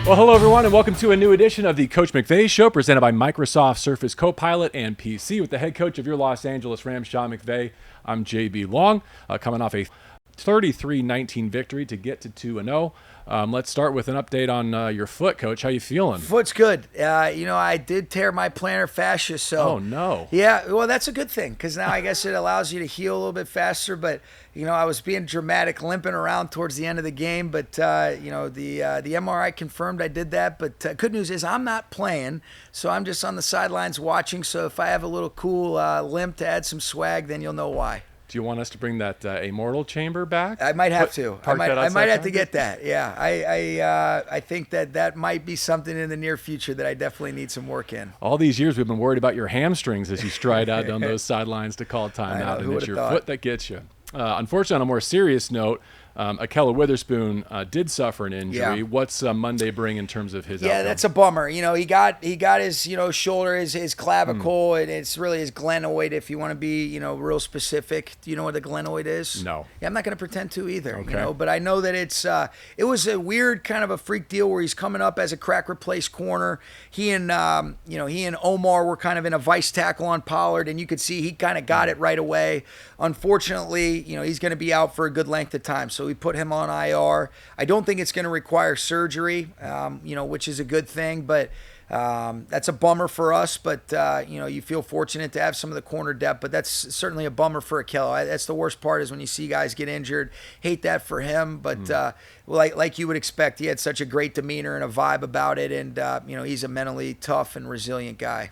Well, hello, everyone, and welcome to a new edition of the Coach McVay Show, presented by Microsoft Surface Copilot and PC, with the head coach of your Los Angeles Rams, Sean McVay. I'm J.B. Long, coming off a 33-19 victory to get to 2-0. Let's start with an update on your foot, Coach. How you feeling? Foot's good. I did tear my plantar fascia, so. Oh, no. Yeah, well, that's a good thing, because now I guess it allows you to heal a little bit faster, but, I was being dramatic, limping around towards the end of the game, but, the MRI confirmed I did that, but good news is I'm not playing, so I'm just on the sidelines watching, so if I have a little cool limp to add some swag, then you'll know why. Do you want us to bring that immortal chamber back? I might have to. I might have to get that. Yeah, I think that might be something in the near future that I definitely need some work in. All these years we've been worried about your hamstrings as you stride out down those sidelines to call timeout, and it's your foot that gets you. Unfortunately, on a more serious note, Ahkello Witherspoon did suffer an injury. Yeah. What's Monday bring in terms of his outcome? Yeah, that's a bummer. He got his shoulder, his clavicle, and it's really his glenoid. If you want to be real specific, do you know what a glenoid is? No. Yeah, I'm not going to pretend to either. Okay. But I know that it was a weird kind of a freak deal where he's coming up as a crack replace corner. He and Omar were kind of in a vice tackle on Pollard, and you could see he kind of got it right away. Unfortunately, he's going to be out for a good length of time. So we put him on IR. I don't think it's going to require surgery, which is a good thing, but that's a bummer for us. But, you feel fortunate to have some of the corner depth, but that's certainly a bummer for Ahkello. That's the worst part, is when you see guys get injured. Hate that for him, but like you would expect, he had such a great demeanor and a vibe about it, and, he's a mentally tough and resilient guy.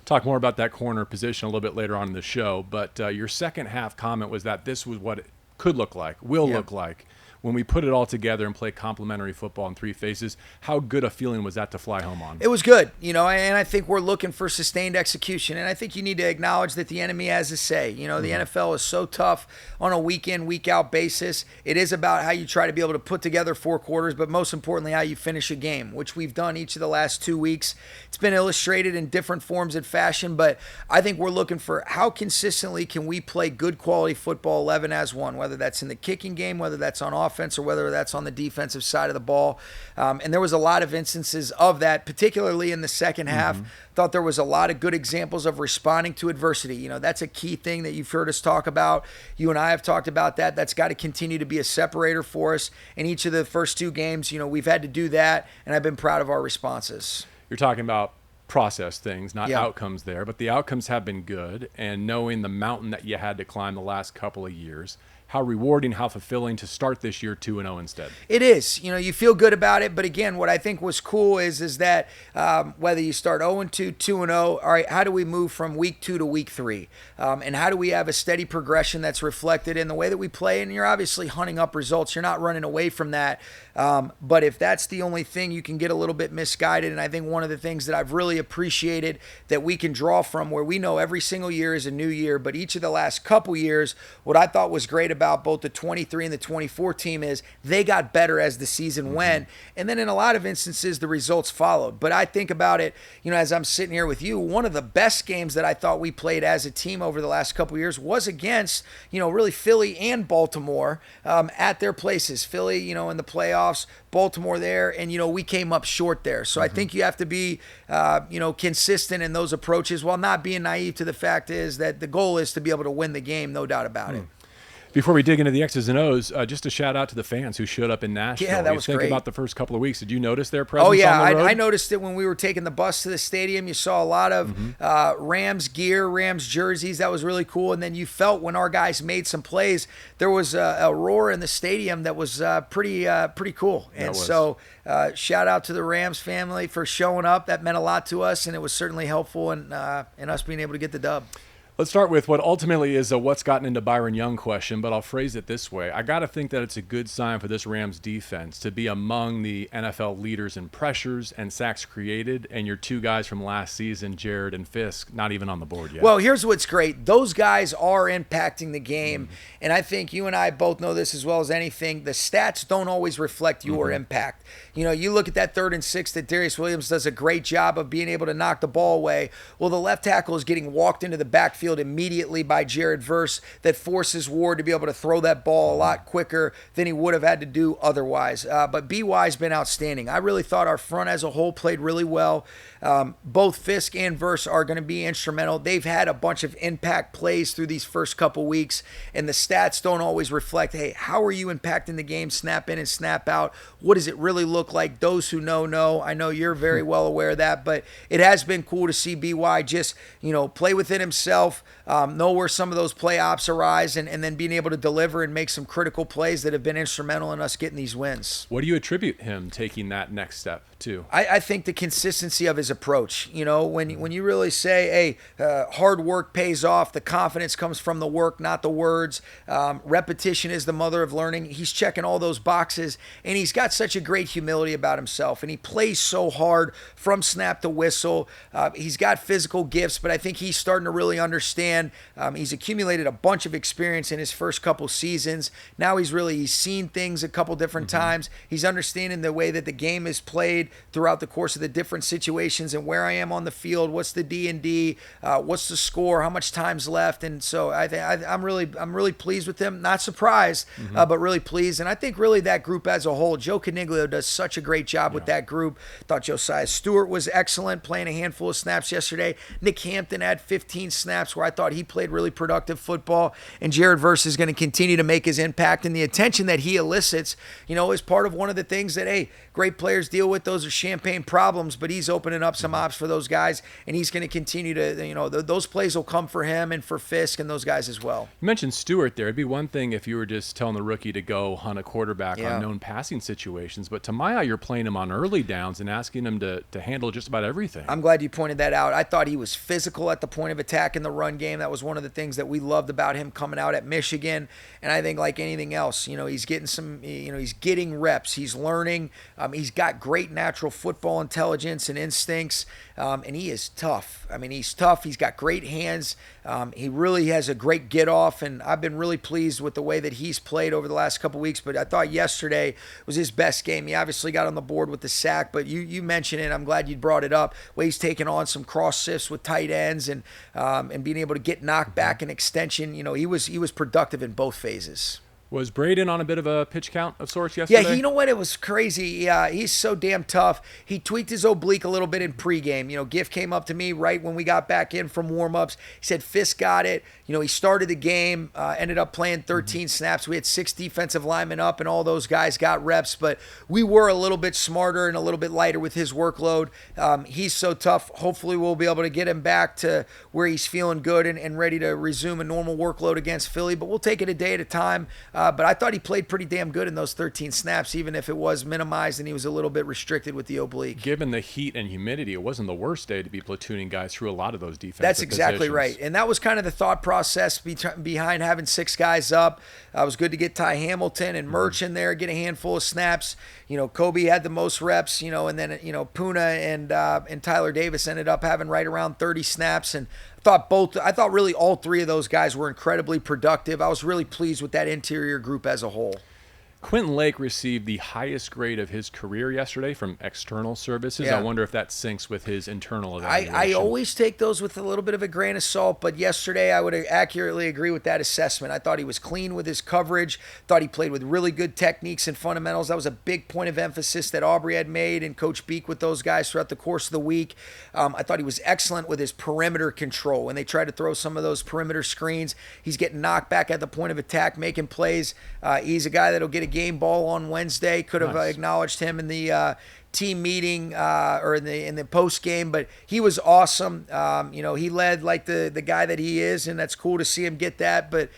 Talk more about that corner position a little bit later on in the show, but your second half comment was that this was what it could look like, look like, when we put it all together and play complementary football in three phases. How good a feeling was that to fly home on? It was good, and I think we're looking for sustained execution, and I think you need to acknowledge that the enemy has a say. The NFL is so tough on a week-in, week-out basis. It is about how you try to be able to put together four quarters, but most importantly, how you finish a game, which we've done each of the last 2 weeks. It's been illustrated in different forms and fashion, but I think we're looking for how consistently can we play good quality football 11 as one, whether that's in the kicking game, whether that's on offense, or whether that's on the defensive side of the ball. And there was a lot of instances of that, particularly in the second half. Thought there was a lot of good examples of responding to adversity. That's a key thing that you've heard us talk about. You and I have talked about that. That's got to continue to be a separator for us. In each of the first two games, we've had to do that, and I've been proud of our responses. You're talking about process things, not outcomes there, but the outcomes have been good, and knowing the mountain that you had to climb the last couple of years, how rewarding, how fulfilling to start this year 2-0 instead. It is. You feel good about it. But again, what I think was cool is that whether you start 0-2, 2-0, all right, how do we move from week 2 to week 3? And how do we have a steady progression that's reflected in the way that we play? And you're obviously hunting up results. You're not running away from that. But if that's the only thing, you can get a little bit misguided. And I think one of the things that I've really appreciated that we can draw from, where we know every single year is a new year, but each of the last couple years, what I thought was great about both the 23 and the 24 team is they got better as the season went. And then in a lot of instances, the results followed. But I think about it, as I'm sitting here with you, one of the best games that I thought we played as a team over the last couple of years was against, really Philly and Baltimore at their places. Philly, in the playoffs, Baltimore there, and, we came up short there. So I think you have to be, consistent in those approaches while not being naive to the fact is that the goal is to be able to win the game, no doubt about it. Before we dig into the X's and O's, just a shout out to the fans who showed up in Nashville. Yeah, that was great. Think about the first couple of weeks. Did you notice their presence? Oh yeah, on the road? I noticed it when we were taking the bus to the stadium. You saw a lot of Rams gear, Rams jerseys. That was really cool. And then you felt when our guys made some plays, there was a roar in the stadium that was pretty cool. And so shout out to the Rams family for showing up. That meant a lot to us, and it was certainly helpful in us being able to get the dub. Let's start with what ultimately is a what's gotten into Byron Young question, but I'll phrase it this way. I got to think that it's a good sign for this Rams defense to be among the NFL leaders in pressures and sacks created, and your two guys from last season, Jared and Fiske, not even on the board yet. Well, here's what's great. Those guys are impacting the game, and I think you and I both know this as well as anything. The stats don't always reflect your impact. You look at that 3rd and 6 that Darius Williams does a great job of being able to knock the ball away. Well, the left tackle is getting walked into the backfield field immediately by Jared Verse that forces Ward to be able to throw that ball a lot quicker than he would have had to do otherwise. But BY's been outstanding. I really thought our front as a whole played really well. Both Fiske and Verse are going to be instrumental. They've had a bunch of impact plays through these first couple weeks, and the stats don't always reflect, hey, how are you impacting the game, snap in and snap out? What does it really look like? Those who know. I know you're very well aware of that, but it has been cool to see BY just, play within himself, know where some of those play ops arise, and then being able to deliver and make some critical plays that have been instrumental in us getting these wins. What do you attribute him taking that next step to? I think the consistency of his approach. When you really say, hey, hard work pays off, the confidence comes from the work, not the words. Repetition is the mother of learning. He's checking all those boxes, and he's got such a great humility about himself, and he plays so hard from snap to whistle. He's got physical gifts, but I think he's starting to really understand. He's accumulated a bunch of experience in his first couple seasons. Now he's seen things a couple different times. He's understanding the way that the game is played throughout the course of the different situations and where I am on the field, what's the D&D, what's the score, how much time's left. And so I'm really pleased with him. Not surprised, but really pleased. And I think really that group as a whole, Joe Caniglio does such a great job with that group. Thought Josaiah Stewarts was excellent, playing a handful of snaps yesterday. Nick Hampton had 15 snaps where I thought he played really productive football. And Jared Verse is going to continue to make his impact, and the attention that he elicits, is part of one of the things that, hey, great players deal with. Those are champagne problems, but he's opening up some ops for those guys, and he's going to continue to, those plays will come for him and for Fiske and those guys as well. You mentioned Stewart there. It'd be one thing if you were just telling the rookie to go hunt a quarterback on known passing situations, but to my eye, you're playing him on early downs and asking him to handle just about everything. I'm glad you pointed that out. I thought he was physical at the point of attack in the run game. That was one of the things that we loved about him coming out at Michigan, and I think like anything else, he's getting he's getting reps. He's learning. He's got great natural football intelligence and instincts, and he is tough. He's tough. He's got great hands. He really has a great get off, and I've been really pleased with the way that he's played over the last couple weeks. But I thought yesterday was his best game. He obviously got on the board with the sack, but you mentioned it. I'm glad you brought it up. Where he's taking on some cross sifts with tight ends and being able to get knocked back and extension. He was productive in both phases. Was Braden on a bit of a pitch count of sorts yesterday? Yeah, you know what? It was crazy. He's so damn tough. He tweaked his oblique a little bit in pregame. Giff came up to me right when we got back in from warmups. He said Fiske got it. He started the game, ended up playing 13 snaps. We had 6 defensive linemen up, and all those guys got reps. But we were a little bit smarter and a little bit lighter with his workload. He's so tough. Hopefully we'll be able to get him back to where he's feeling good and ready to resume a normal workload against Philly. But we'll take it a day at a time. But I thought he played pretty damn good in those 13 snaps, even if it was minimized and he was a little bit restricted with the oblique. Given the heat and humidity, it wasn't the worst day to be platooning guys through a lot of those defensive That's exactly positions. right. And that was kind of the thought process behind having 6 guys up. It was good to get Ty Hamilton and Murch in there, get a handful of snaps. Kobe had the most reps, and then, Puna and Tyler Davis ended up having right around 30 snaps. And I thought really all 3 of those guys were incredibly productive. I was really pleased with that interior group as a whole. Quentin Lake received the highest grade of his career yesterday from external services. Yeah. I wonder if that syncs with his internal evaluation. I always take those with a little bit of a grain of salt, but yesterday I would accurately agree with that assessment. I thought he was clean with his coverage, thought he played with really good techniques and fundamentals. That was a big point of emphasis that Aubrey had made and Coach Beek with those guys throughout the course of the week. I thought he was excellent with his perimeter control. When they tried to throw some of those perimeter screens, he's getting knocked back at the point of attack, making plays. He's a guy that'll get a game ball on Wednesday. Could have acknowledged him in the team meeting or in the post game, but he was awesome. He led like the guy that he is, and that's cool to see him get that. But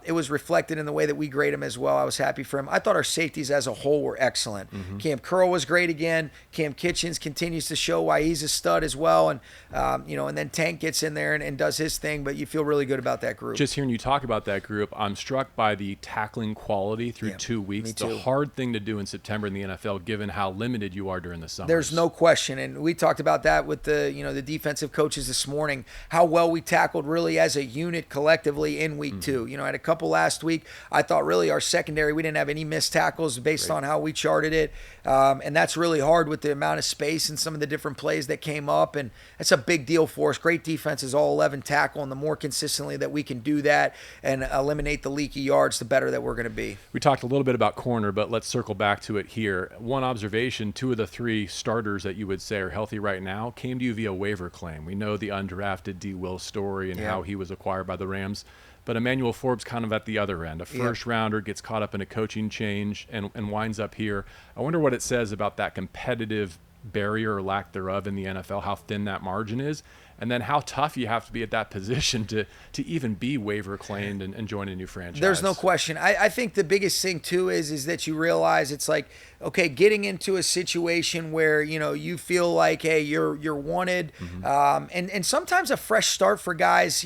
it was reflected in the way that we grade him as well. I was happy for him. I thought our safeties as a whole were excellent. Cam Curl was great again. Cam Kitchens continues to show why he's a stud as well. And and then Tank gets in there and does his thing. But you feel really good about that group. Just hearing you talk about that group, I'm struck by the tackling quality through 2 weeks. Me too. The hard thing to do in September in the NFL, given how limited you are during the summer. There's no question, and we talked about that with the defensive coaches this morning, how well we tackled really as a unit collectively in week 2. I had a couple last week. I thought really our secondary, we didn't have any missed tackles based on how we charted it, and that's really hard with the amount of space and some of the different plays that came up, and that's a big deal for us. Great defense is all 11 tackle, and the more consistently that we can do that and eliminate the leaky yards, the better that we're going to be. We talked a little bit about corner, but let's circle back to it here. One observation, 2 of the 3 starters that you would say are healthy right now came to you via waiver claim. We know the undrafted D. Will story and how he was acquired by the Rams, but Emmanuel Forbes kind of at the other end. A first-rounder gets caught up in a coaching change and winds up here. I wonder what it says about that competitive barrier or lack thereof in the NFL, how thin that margin is, and then how tough you have to be at that position to even be waiver claimed and join a new franchise. There's no question. I think the biggest thing too is that you realize it's like, okay, getting into a situation where you feel like, hey, you're wanted, and sometimes a fresh start for guys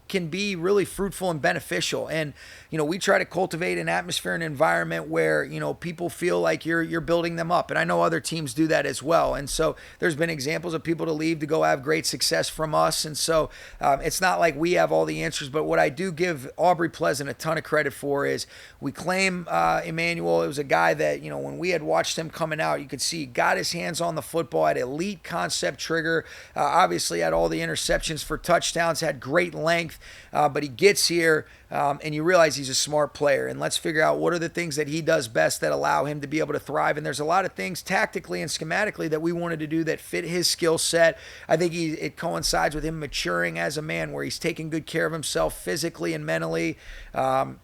can be really fruitful and beneficial. And we try to cultivate an atmosphere and environment where people feel like you're building them up, and I know other teams do that as well. And so there's been examples of people to leave to go have great success from us, and so it's not like we have all the answers. But what I do give Aubrey Pleasant a ton of credit for is we claim Emmanuel. It was a guy that when we had watched him coming out, you could see he got his hands on the football, had elite concept trigger, obviously had all the interceptions for touchdowns, had great length, but he gets here and you realize he's a smart player, and let's figure out what are the things that he does best that allow him to be able to thrive. And there's a lot of things tactically and schematically that we wanted to do that fit his skill set. I think it coincides with him maturing as a man, where he's taking good care of himself physically and mentally, and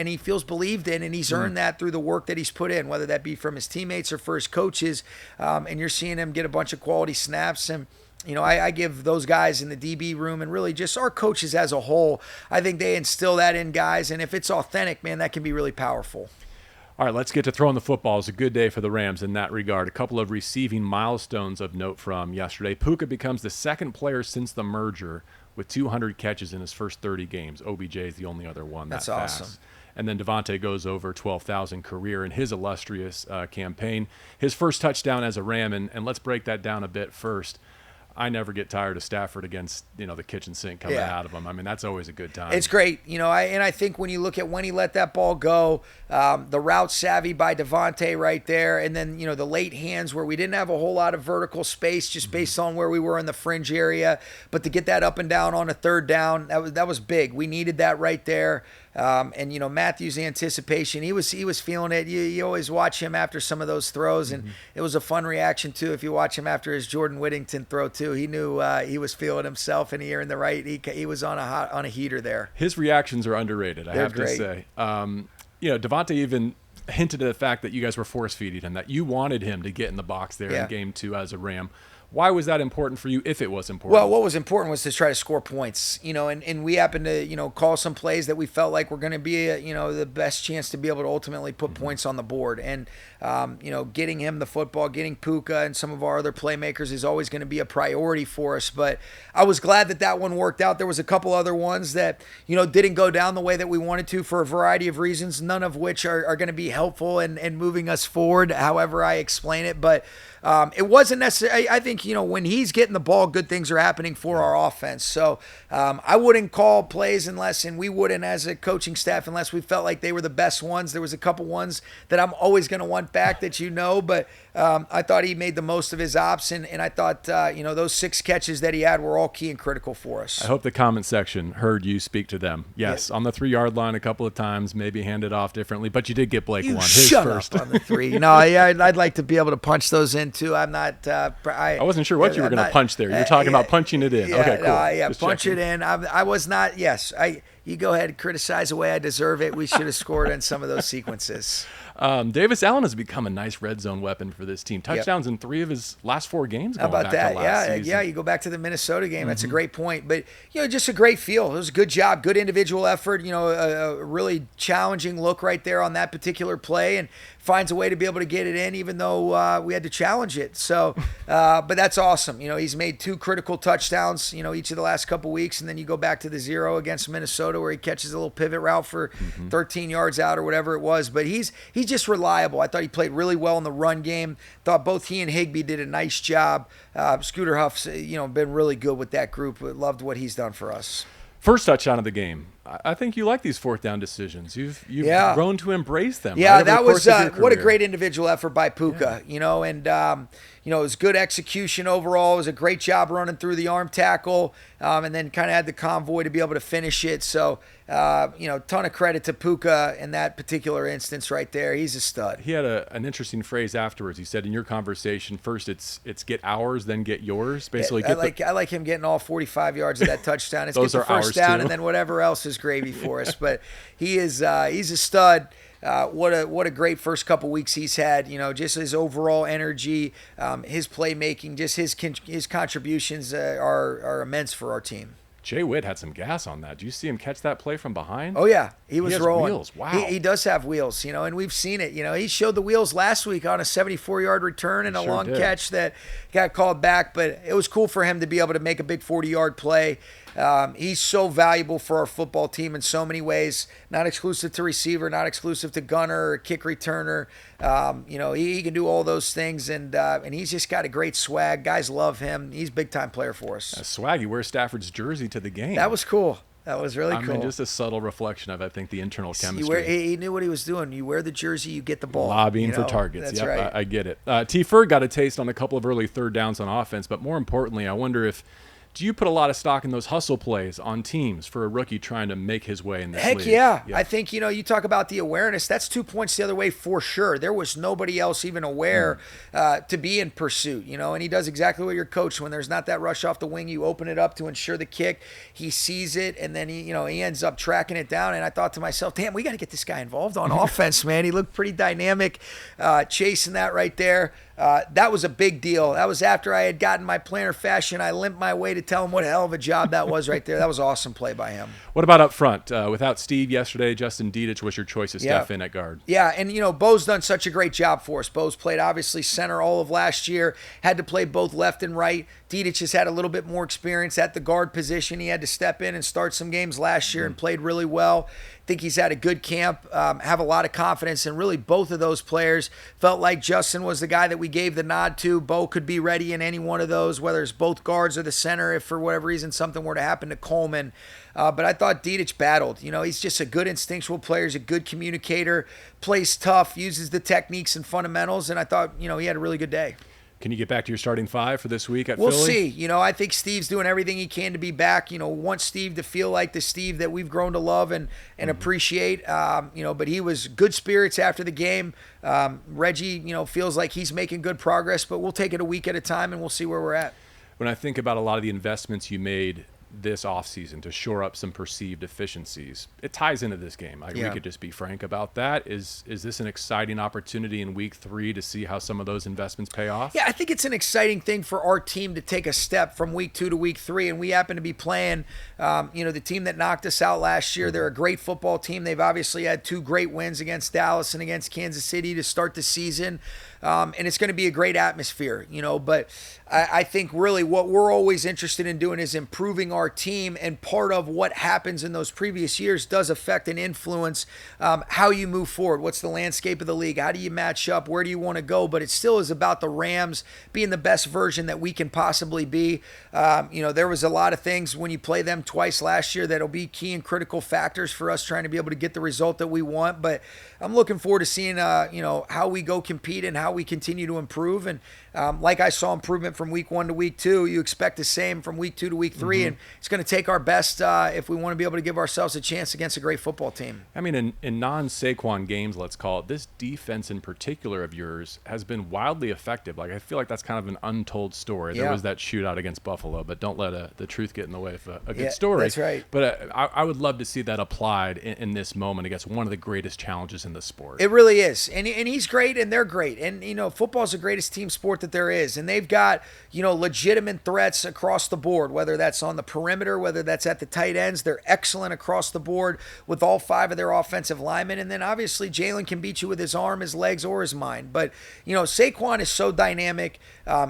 he feels believed in, and he's earned that through the work that he's put in, whether that be from his teammates or for his coaches, and you're seeing him get a bunch of quality snaps. And I give those guys in the DB room and really just our coaches as a whole, I think they instill that in guys. And if it's authentic, man, that can be really powerful. All right, let's get to throwing the football. It's a good day for the Rams in that regard. A couple of receiving milestones of note from yesterday. Puka becomes the second player since the merger with 200 catches in his first 30 games. OBJ is the only other one that's fast. Awesome. And then Devontae goes over 12,000 career in his illustrious campaign. His first touchdown as a Ram, and let's break that down a bit first. I never get tired of Stafford against the kitchen sink coming out of him. I mean, that's always a good time. It's great, I think when you look at when he let that ball go, the route savvy by Devontae right there, and then the late hands where we didn't have a whole lot of vertical space just based on where we were in the fringe area, but to get that up and down on a third down, that was big. We needed that right there. And Matthew's anticipation, he was feeling it. You always watch him after some of those throws, and it was a fun reaction too. If you watch him after his Jordan Whittington throw too, he knew he was feeling himself, and he earned the right. He was on a heater there. His reactions are underrated, I have to say. Devontae even hinted at the fact that you guys were force feeding him, that you wanted him to get in the box there in game 2 as a Ram. Why was that important for you, if it was important? Well, what was important was to try to score points, and we happened to, call some plays that we felt like were going to be, the best chance to be able to ultimately put points on the board. And, getting him the football, getting Puka and some of our other playmakers is always going to be a priority for us. But I was glad that one worked out. There was a couple other ones that, didn't go down the way that we wanted to for a variety of reasons, none of which are going to be helpful in moving us forward, however I explain it. But it wasn't necessary. I think, when he's getting the ball, good things are happening for our offense. So I wouldn't call plays and we wouldn't as a coaching staff unless we felt like they were the best ones. There was a couple ones that I'm always going to want back that but I thought he made the most of his ops, and I thought, those 6 catches that he had were all key and critical for us. I hope the comment section heard you speak to them. Yes, on the 3-yard line a couple of times, maybe handed off differently, but you did get Blake one. His shut first. Up on the 3. I'd like to be able to punch those in too. I'm not. I wasn't sure what you were going to punch there. You're talking about punching it in. Yeah, okay, cool. Just punch checking. It in. I was not. Yes, you go ahead and criticize the way I deserve it. We should have scored in some of those sequences. Davis Allen has become a nice red zone weapon for this team. Touchdowns in 3 of his last 4 games. How about that? Yeah. You go back to the Minnesota game. That's a great point. But just a great feel. It was a good job, good individual effort. A really challenging look right there on that particular play, and finds a way to be able to get it in, even though we had to challenge it. So, but that's awesome. He's made 2 critical touchdowns. Each of the last couple weeks, and then you go back to the 0 against Minnesota. Minnesota where he catches a little pivot route for 13 yards out or whatever it was. But he's just reliable. I thought he played really well in the run game. Thought both he and Higbee did a nice job. Scooter Huff's been really good with that group. Loved what he's done for us. First touchdown of the game. I think you like these fourth down decisions. You've grown to embrace them. Yeah, right, that was what a great individual effort by Puka. And it was good execution overall. It was a great job running through the arm tackle, and then kind of had the convoy to be able to finish it. So, ton of credit to Puka in that particular instance right there. He's a stud. He had an interesting phrase afterwards. He said, in your conversation, first it's get ours, then get yours. Basically, I like him getting all 45 yards of that touchdown. It's Those get the are first ours down, too. and then whatever else is gravy for us. But he's a stud. What a great first couple weeks he's had. Just his overall energy, his playmaking, just his contributions are immense for our team. Jay Witt had some gas on that. Did you see him catch that play from behind? Oh yeah, he was has rolling. Wheels. Wow, he does have wheels. And we've seen it. He showed the wheels last week on a 74-yard return and a long catch that got called back. But it was cool for him to be able to make a big 40-yard play. He's so valuable for our football team in so many ways. Not exclusive to receiver, not exclusive to gunner or kick returner. He can do all those things, and he's just got a great swag. Guys love him. He's a big-time player for us. Swag. He wears Stafford's jersey to the game. That was cool. That was really cool. I mean, just a subtle reflection of, I think, the internal chemistry. He knew what he was doing. You wear the jersey, you get the ball. Lobbying for targets. That's right. I get it. T. Ferg got a taste on a couple of early third downs on offense, but more importantly, I wonder do you put a lot of stock in those hustle plays on teams for a rookie trying to make his way in this league? Heck yeah. I think, you talk about the awareness. That's 2 points the other way for sure. There was nobody else even aware to be in pursuit, and he does exactly what your coach, when there's not that rush off the wing, you open it up to ensure the kick. He sees it, and then he ends up tracking it down. And I thought to myself, damn, we got to get this guy involved on offense, man. He looked pretty dynamic chasing that right there. That was a big deal. That was after I had gotten my plantar fascia. I limped my way to tell him what a hell of a job that was right there. That was an awesome play by him. What about up front? Without Steve yesterday, Justin Deditch was your choice to step in at guard. Yeah, and Bo's done such a great job for us. Bo's played obviously center all of last year, had to play both left and right. Deditch has had a little bit more experience at the guard position. He had to step in and start some games last year and played really well. Think he's had a good camp, have a lot of confidence, and really both of those players felt like Justin was the guy that we gave the nod to. Bo could be ready in any one of those, whether it's both guards or the center, if for whatever reason something were to happen to Coleman. But I thought Deditch battled. He's just a good instinctual player. He's a good communicator, plays tough, uses the techniques and fundamentals, and I thought, he had a really good day. Can you get back to your starting five for this week at We'll Philly? see. I think Steve's doing everything he can to be back. Want Steve to feel like the Steve that we've grown to love and appreciate. But he was good spirits after the game. Reggie, feels like he's making good progress, but we'll take it a week at a time and we'll see where we're at. When I think about a lot of the investments you made this offseason to shore up some perceived deficiencies, it ties into this game. We could just be frank about that. Is this an exciting opportunity in week 3 to see how some of those investments pay off? Yeah, I think it's an exciting thing for our team to take a step from week 2 to week 3, and we happen to be playing the team that knocked us out last year. They're a great football team. They've obviously had 2 great wins against Dallas and against Kansas City to start the season. And it's going to be a great atmosphere, but I think really what we're always interested in doing is improving our team, and part of what happens in those previous years does affect and influence how you move forward. What's the landscape of the league? How do you match up? Where do you want to go? But it still is about the Rams being the best version that we can possibly be. There was a lot of things when you play them twice last year that'll be key and critical factors for us trying to be able to get the result that we want. But I'm looking forward to seeing how we go compete and how we continue to improve. And like I saw improvement from week 1 to week 2, you expect the same from week 2 to week 3. And it's going to take our best if we want to be able to give ourselves a chance against a great football team. I mean, in non-Saquon games, let's call it, this defense in particular of yours has been wildly effective. I feel like that's kind of an untold story. There was that shootout against Buffalo, but don't let the truth get in the way of a good story. That's right. But I would love to see that applied in this moment against one of the greatest challenges in the sport. It really is. And he's great, and they're great. And, football's the greatest team sport that there is. And they've got legitimate threats across the board, whether that's on the perimeter, whether that's at the tight ends. They're excellent across the board with all 5 of their offensive linemen. And then obviously Jalen can beat you with his arm, his legs, or his mind. But, Saquon is so dynamic.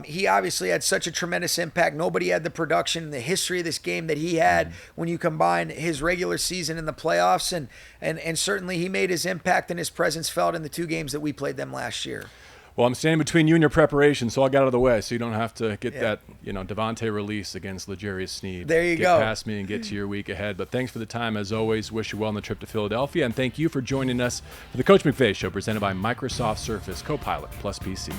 He obviously had such a tremendous impact. Nobody had the production in the history of this game that he had when you combine his regular season and the playoffs. And certainly he made his impact and his presence felt in the 2 games that we played them last year. Well, I'm standing between you and your preparation, so I'll get out of the way so you don't have to get that, Devontae release against L'Jarius Sneed. There you go. Get past me and get to your week ahead. But thanks for the time, as always. Wish you well on the trip to Philadelphia. And thank you for joining us for the Coach McVay Show, presented by Microsoft Surface Copilot plus PC.